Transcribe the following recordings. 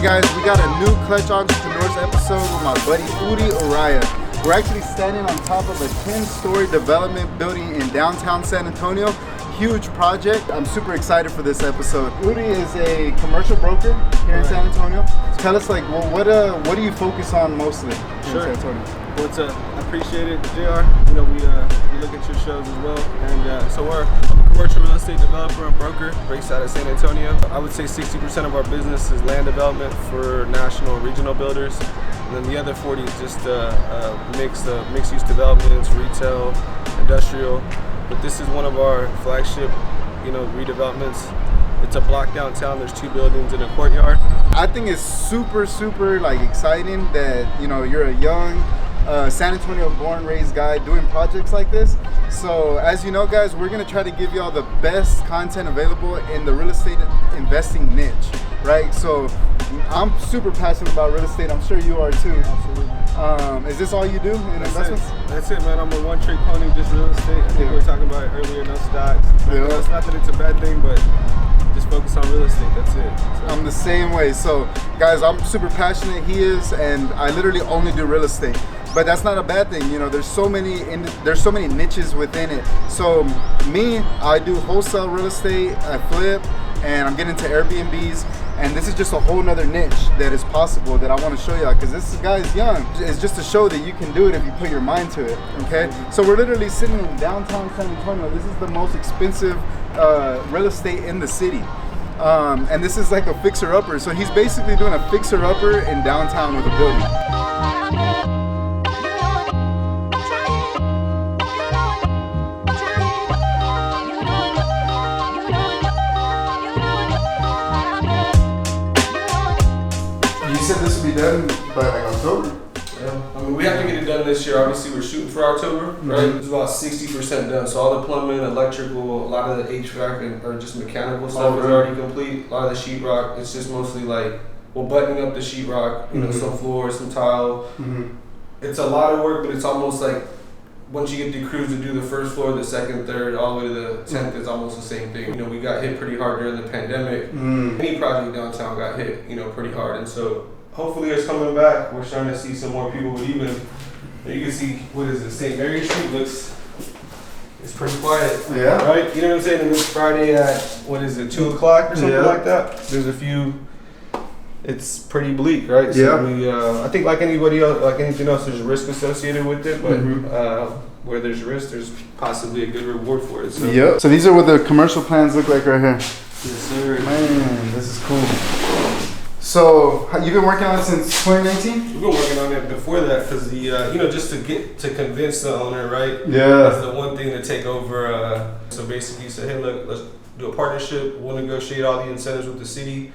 Hey guys, we got a new Clutch Entrepreneurs episode with my buddy Uri Uriah. We're actually standing on top of a 10-story development building in downtown San Antonio. Huge project. I'm super excited for this episode. Uri is a commercial broker here in San Antonio. Tell us, like, well, what do you focus on mostly here in San Antonio? What's up? I appreciate it, JR. You know, we look at your shows as well. And so I'm a commercial real estate developer and broker based out of San Antonio. I would say 60% of our business is land development for national and regional builders. And then the other 40 is just mixed-use developments, retail, industrial. But this is one of our flagship, redevelopments. It's a block downtown. There's 2 buildings and a courtyard. I think it's super like exciting that you're a young San Antonio born raised guy doing projects like this. So as you know, guys, we're gonna try to give you all the best content available in the real estate investing niche, right? So I'm super passionate about real estate. I'm sure you are too. Absolutely. Is this all you do in investments? That's it, man. I'm a one-trick pony, just real estate. I think we were talking about it earlier, no stocks. Yeah. It's not that it's a bad thing, but just focus on real estate, that's it. So. I'm the same way. So guys, I'm super passionate, he is, and I literally only do real estate. But that's not a bad thing, there's so many niches within it. So me, I do wholesale real estate, I flip, and I'm getting into Airbnbs, and this is just a whole nother niche that is possible that I want to show you, because this guy is young. It's just to show that you can do it if you put your mind to it, okay? So we're literally sitting in downtown San Antonio. This is the most expensive real estate in the city. And this is like a fixer-upper. So he's basically doing a fixer-upper in downtown with a building. You said this would be done by like October? Yeah. I mean, we have to get it done this year. Obviously, we're shooting for October, right? It's about 60% done. So all the plumbing, electrical, a lot of the HVAC or just mechanical stuff is already complete. A lot of the sheetrock, it's just mostly like, buttoning up the sheetrock, some floors, some tile. It's a lot of work, but it's almost like once you get the crews to do the first floor, the second, third, all the way to the 10th, it's almost the same thing. We got hit pretty hard during the pandemic. Any project downtown got hit, pretty hard. And so hopefully it's coming back. We're starting to see some more people, but even, you can see, what is it, St. Mary's Street it's pretty quiet. Yeah. Right? You know what I'm saying? And it's Friday at, 2 o'clock or something like that? There's a few, it's pretty bleak, right? So we, I think like anybody else, like anything else, there's a risk associated with it, but where there's risk, there's possibly a good reward for it. So. So these are what the commercial plans look like right here. Yes, sir. Man, this is cool. So you've been working on it since 2019? We've been working on it before that because the just to convince the owner, right? Yeah. That's the one thing to take over. So basically, you say, hey, look, let's do a partnership. We'll negotiate all the incentives with the city.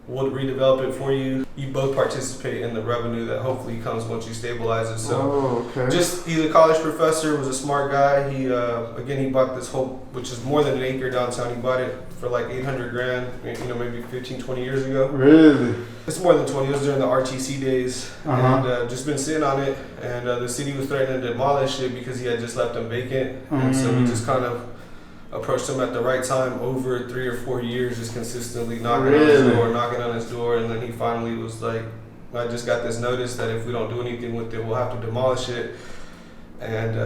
We'll redevelop it for you. You both participate in the revenue that hopefully comes once you stabilize it. So, he's a college professor, was a smart guy. He he bought this whole, which is more than an acre downtown. He bought it for like $800,000, maybe 15, 20 years ago. Really? It's more than 20. It was during the RTC days, and just been sitting on it. And the city was threatening to demolish it because he had just left them vacant. And so we just kind of approached him at the right time over 3 or 4 years, just consistently knocking on his door, and then he finally was like, I just got this notice that if we don't do anything with it, we'll have to demolish it, and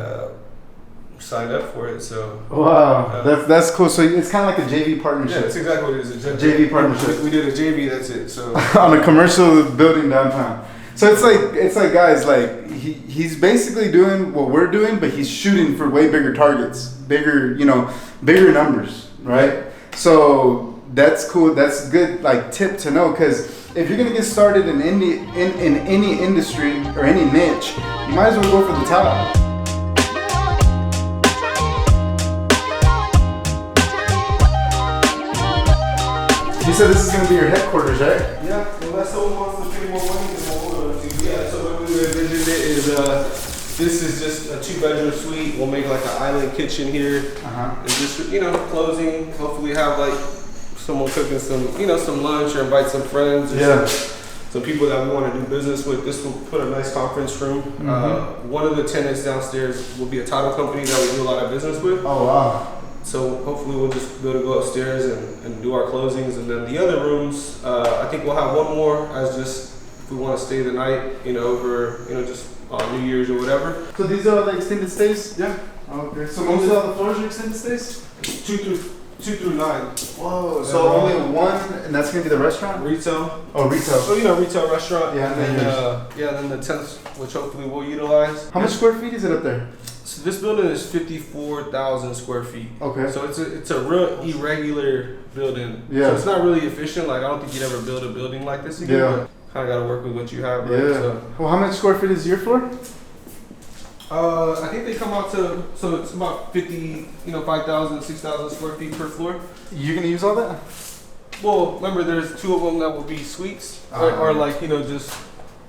signed up for it. So wow, that's cool. So it's kind of like a JV partnership. Yeah, that's exactly what it is. A JV partnership. We did a JV. That's it. So on a commercial building downtown. So it's like guys, like he's basically doing what we're doing, but he's shooting for way bigger targets, bigger numbers, right? So that's cool. That's a good like tip to know, because if you're gonna get started in any industry or any niche, you might as well go for the top. You said this is gonna be your headquarters, right? Yeah. Well, that's someone wants to pay more money than we'll hold on to. Yeah. So what we envisioned it is this is just a 2-bedroom suite. We'll make like an island kitchen here, and just closing. Hopefully have like someone cooking some lunch, or invite some friends. Or some people that we want to do business with. This will put a nice conference room. One of the tenants downstairs will be a title company that we do a lot of business with. Oh wow. So hopefully we'll just be able to go upstairs and do our closings, and then the other rooms, I think we'll have one more as just if we want to stay the night, over, just on New Year's or whatever. So these are the extended stays? Yeah. Okay. So most of the floors are extended stays? 2 through 9. Whoa. So only one, and that's gonna be the restaurant? Retail. Oh, retail. So retail restaurant. Yeah, and then the tents, which hopefully we'll utilize. How much square feet is it up there? So this building is 54,000 square feet. Okay. So it's a real irregular building. Yeah. So it's not really efficient. Like I don't think you'd ever build a building like this again. Yeah. But kind of got to work with what you have, right? Yeah. So, well, how much square feet is your floor? I think they come out to, so it's about 5,000, 6,000 square feet per floor. You're gonna use all that? Well, remember there's 2 of them that will be suites, or like, just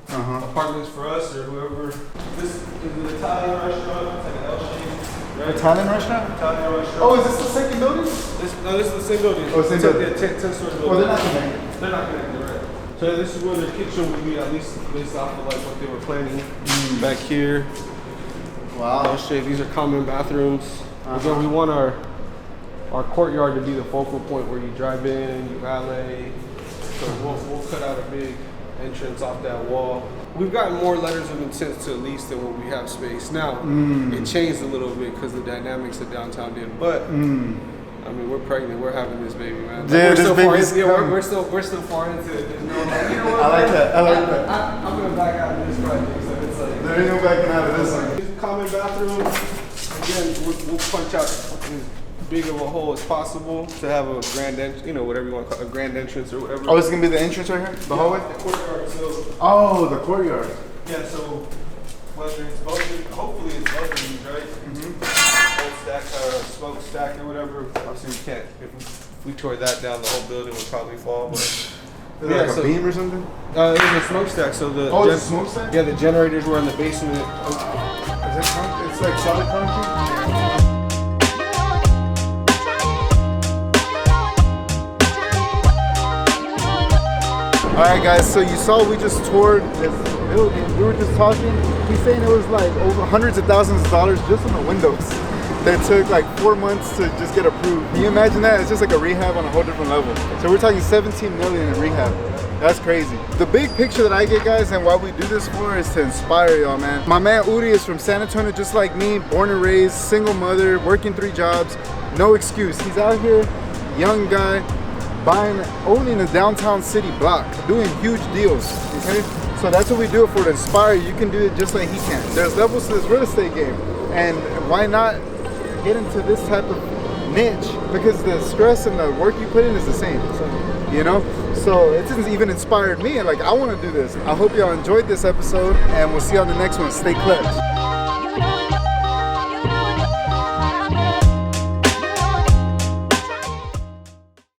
apartments for us or whoever. This is an Italian restaurant. It's like an L shape. Right? Italian restaurant? Italian restaurant. Oh, is this the second building? This is the same building. Oh, same building. 10 story building. Well, they're not connected. They're not connected, right? So this is where the kitchen would be, at least based off of like what they were planning. Back here. Wow. L shape. These are common bathrooms. Again, we want our courtyard to be the focal point where you drive in, you valet. So we'll cut out a big entrance off that wall. We've gotten more letters of intent to lease than what we have space. Now, it changed a little bit because the dynamics of downtown did. But, I mean, we're pregnant. We're having this baby, man. Like, Yeah, we're this still baby's far into, we're coming. still far into it. There's no, like, you know what? I like that. I like that. I'm going to back out of this project. So it's like, There ain't no backing out of this one. common bathroom. Again, we'll punch out as big of a hole as possible to have a grand entrance, whatever you want to call it, a grand entrance or whatever. Oh, this is gonna be the entrance right here? The hallway? The courtyard. So, Oh, the courtyard. yeah, so whether it's both, hopefully it's both of these, right? Old stack, smoke stack or whatever. Obviously we can't, if we tore that down, the whole building would probably fall. But Is it like a beam or something? it was a smokestack. So the Oh, it's a smokestack? Yeah, the generators were in the basement. Is it concrete? It's like solid concrete? Alright guys, so you saw we just toured this building. We were just talking. He's saying it was like over hundreds of thousands of dollars just on the windows. That took like 4 months to just get approved. Can you imagine that? It's just like a rehab on a whole different level. So we're talking 17 million in rehab. That's crazy. The big picture that I get, guys, and why we do this for is to inspire y'all, man. My man Uri is from San Antonio, just like me, born and raised, single mother, working 3 jobs, no excuse. He's out here, young guy, owning a downtown city block, doing huge deals, okay? So that's what we do it for, to inspire you. You can do it just like he can. There's levels to this real estate game, and why not get into this type of niche? Because the stress and the work you put in is the same, so it has even inspired me, like I want to do this. I hope y'all enjoyed this episode, and we'll see you on the next one. Stay clutch.